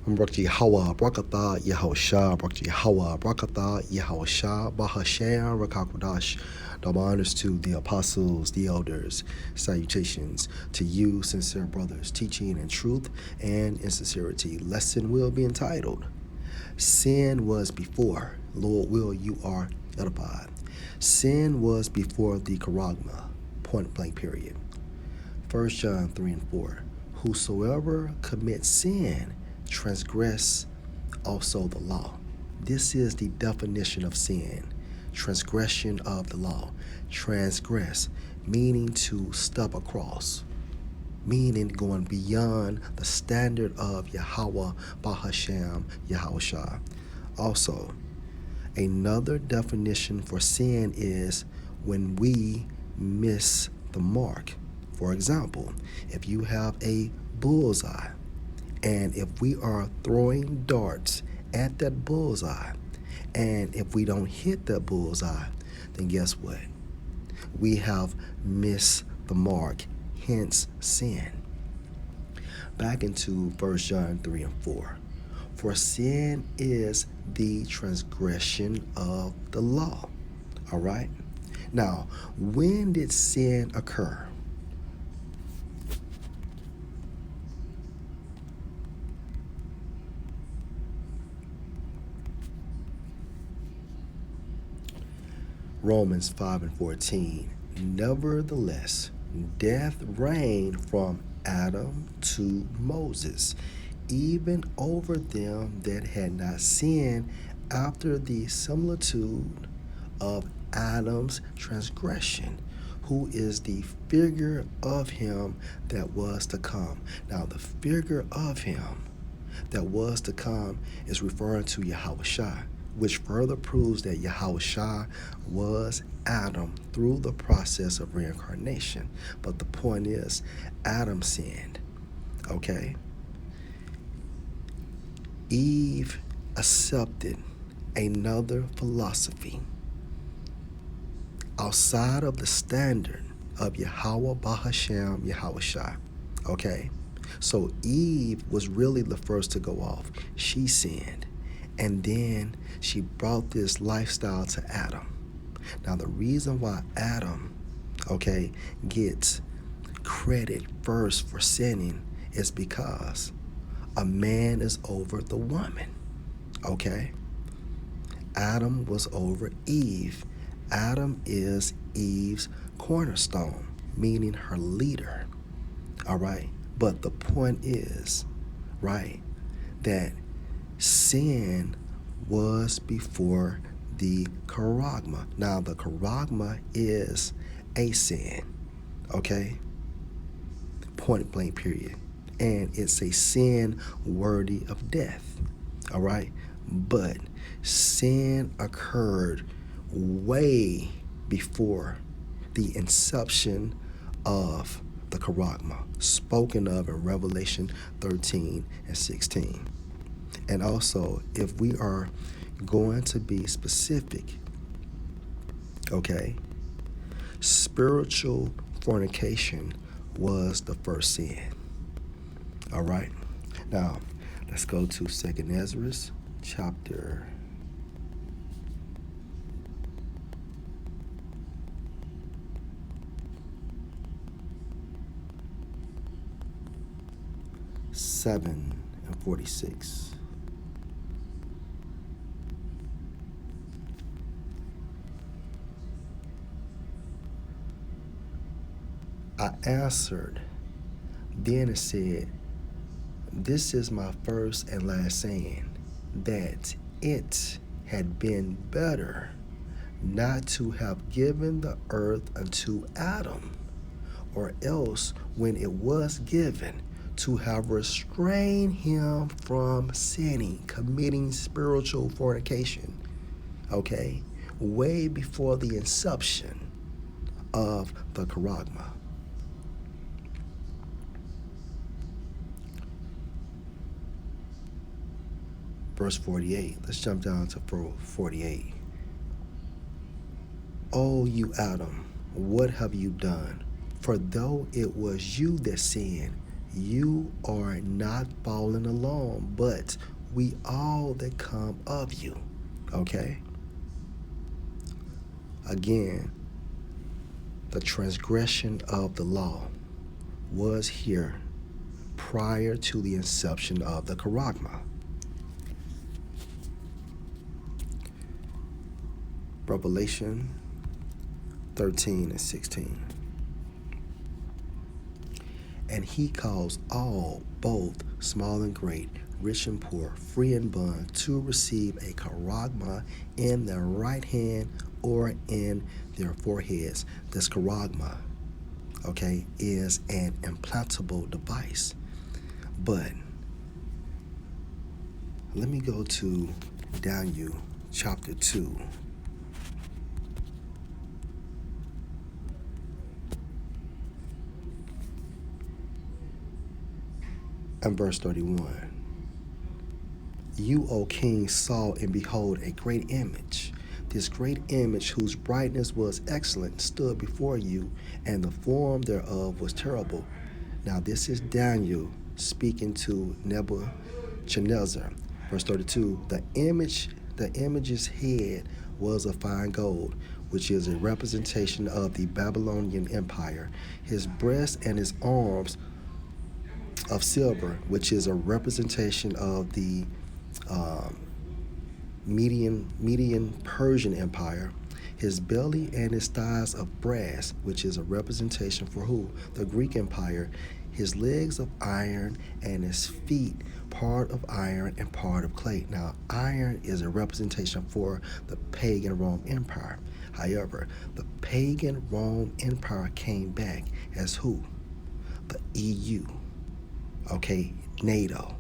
Barak Yahweh, Barakatha, Yahusha, Barak Yahweh, Barakatha, Yahusha, Bahashem, Rakakwadash. Double honors to the apostles, the elders. Salutations to you, sincere brothers, teaching in truth and in sincerity. Lesson will be entitled, Sin was before. Lord will you are edified. Sin was before the charagma. Point blank period. 1 John 3 and 4. Whosoever commits sin transgress also the law. This is the definition of sin. Transgression of the law. Transgress, meaning to step across, meaning going beyond the standard of Yahweh, Bahashem, Yahushua. Also, another definition for sin is when we miss the mark. For example, if you have a bullseye, and if we are throwing darts at that bullseye, and if we don't hit that bullseye, then guess what? We have missed the mark, hence sin. Back into 1 John 3 and 4. For sin is the transgression of the law. All right? Now, when did sin occur? Romans 5 and 14. Nevertheless, death reigned from Adam to Moses, even over them that had not sinned, after the similitude of Adam's transgression, who is the figure of him that was to come. Now, the figure of him that was to come is referring to Yahushua, which further proves that Yahushua was Adam through the process of reincarnation. But the point is, Adam sinned, okay? Eve accepted another philosophy outside of the standard of Yahweh, Bahashem, Yahushua, okay? So Eve was really the first to go off. She sinned. And then she brought this lifestyle to Adam. Now, the reason why Adam, okay, gets credit first for sinning is because a man is over the woman, okay? Adam was over Eve. Adam is Eve's cornerstone, meaning her leader, all right? But the point is, right, that sin was before the charagma. Now, the charagma is a sin, okay? Point blank period. And it's a sin worthy of death, all right? But sin occurred way before the inception of the charagma, spoken of in Revelation 13 and 16. And also, if we are going to be specific, okay, spiritual fornication was the first sin. All right? Now, let's go to 2nd Ezra, chapter 7 and 46. I answered, then it said, this is my first and last saying, that it had been better not to have given the earth unto Adam, or else when it was given, to have restrained him from sinning, committing spiritual fornication, okay, way before the inception of the charagma. Verse 48. Let's jump down to 48. O you Adam, what have you done? For though it was you that sinned, You are not falling alone, but we all that come of you. Okay? Again, the transgression of the law was here prior to the inception of the charagma. Revelation 13 and 16. And he calls all, both small and great, rich and poor, free and bond, to receive a charagma in their right hand or in their foreheads. This charagma, okay, is an implantable device. But let me go to Daniel chapter 2. And verse 31. You, O king, saw and behold a great image. This great image, whose brightness was excellent, stood before you, and the form thereof was terrible. Now this is Daniel speaking to Nebuchadnezzar. Verse 32, the image's head was of fine gold, which is a representation of the Babylonian Empire. His breast and his arms of silver, which is a representation of the Median Persian Empire. His belly and his thighs of brass, which is a representation for who? The Greek Empire. His legs of iron and his feet part of iron and part of clay. Now, iron is a representation for the pagan Rome Empire. However, the pagan Rome Empire came back as who? The EU. Okay, NATO.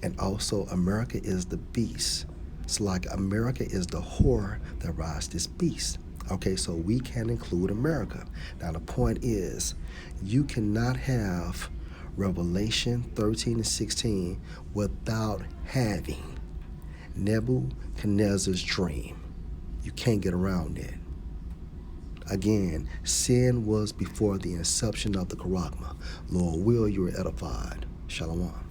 And also America is the beast. So like America is the whore that rides this beast. Okay, so we can include America. Now the point is, you cannot have Revelation 13 and 16 without having Nebuchadnezzar's dream. You can't get around it. Again, sin was before the inception of the charagma. Lord will, you are edified. Shalom.